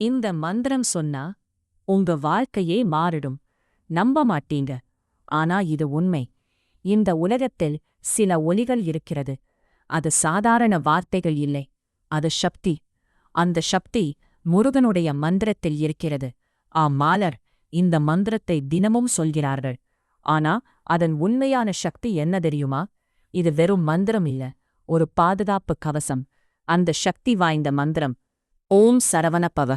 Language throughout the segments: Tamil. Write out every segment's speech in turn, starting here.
இந்த மந்திரம் சொன்னா உங்க வாழ்க்கையே மாறிடும். நம்ப மாட்டீங்க. ஆனா இது உண்மை. இந்த உலகத்தில் சில ஒலிகள் இருக்கிறது. அது சாதாரண வார்த்தைகள் இல்லை. அது சக்தி. அந்த சக்தி முருகனுடைய மந்திரத்தில் இருக்கிறது. மாலர் இந்த மந்திரத்தை தினமும் சொல்கிறார்கள். ஆனா அதன் உண்மையான சக்தி என்ன தெரியுமா? இது வெறும் மந்திரம் இல்ல, ஒரு பாதுகாப்பு கவசம். அந்த சக்தி வாய்ந்த மந்திரம் ஓம் சரவண பவ.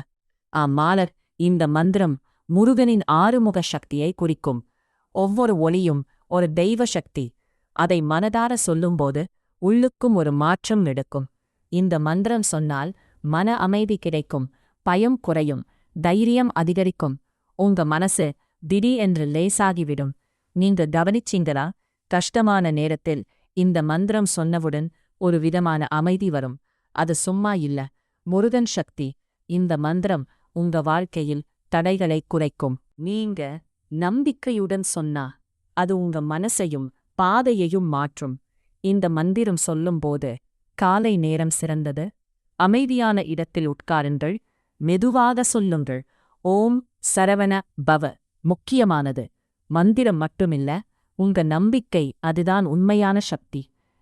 மாலர் இந்த மந்திரம் முருகனின் ஆறுமுக சக்தியை குறிக்கும். ஒவ்வொரு ஒலியும் ஒரு தெய்வ சக்தி. அதை மனதார சொல்லும்போது உள்ளுக்கும் ஒரு மாற்றம் எடுக்கும். இந்த மந்திரம் சொன்னால் மன அமைதி கிடைக்கும், பயம் குறையும், தைரியம் அதிகரிக்கும். உங்க மனசு திடீரென்று லேசாகிவிடும். நீங்க கவனிச்சீங்களா? கஷ்டமான நேரத்தில் இந்த மந்திரம் சொன்னவுடன் ஒரு விதமான அமைதி வரும். அது சும்மா இல்ல, முருகன் சக்தி. இந்த மந்திரம் உங்க வாழ்க்கையில் தடைகளை குறைக்கும். நீங்க நம்பிக்கையுடன் சொன்னா அது உங்க மனசையும் பாதையையும் மாற்றும். இந்த மந்திரம் சொல்லும்போது காலை நேரம் சிறந்தது. அமைதியான இடத்தில் உட்காருங்கள். மெதுவாக சொல்லுங்கள். ஓம் சரவண பவ முக்கியமானது. மந்திரம் மட்டுமில்ல, உங்க நம்பிக்கை அதுதான் உண்மையான சக்தி.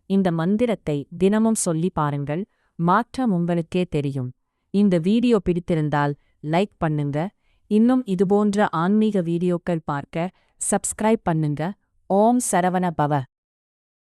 இந்த மந்திரத்தை தினமும் சொல்லி பாருங்கள். மாற்றம் உங்களுக்கே தெரியும். இந்த வீடியோ பிடித்திருந்தால் லைக் பண்ணுங்க. இன்னும் இதுபோன்ற ஆன்மீக வீடியோக்கள் பார்க்க சப்ஸ்கிரைப் பண்ணுங்க. ஓம் சரவண பவ.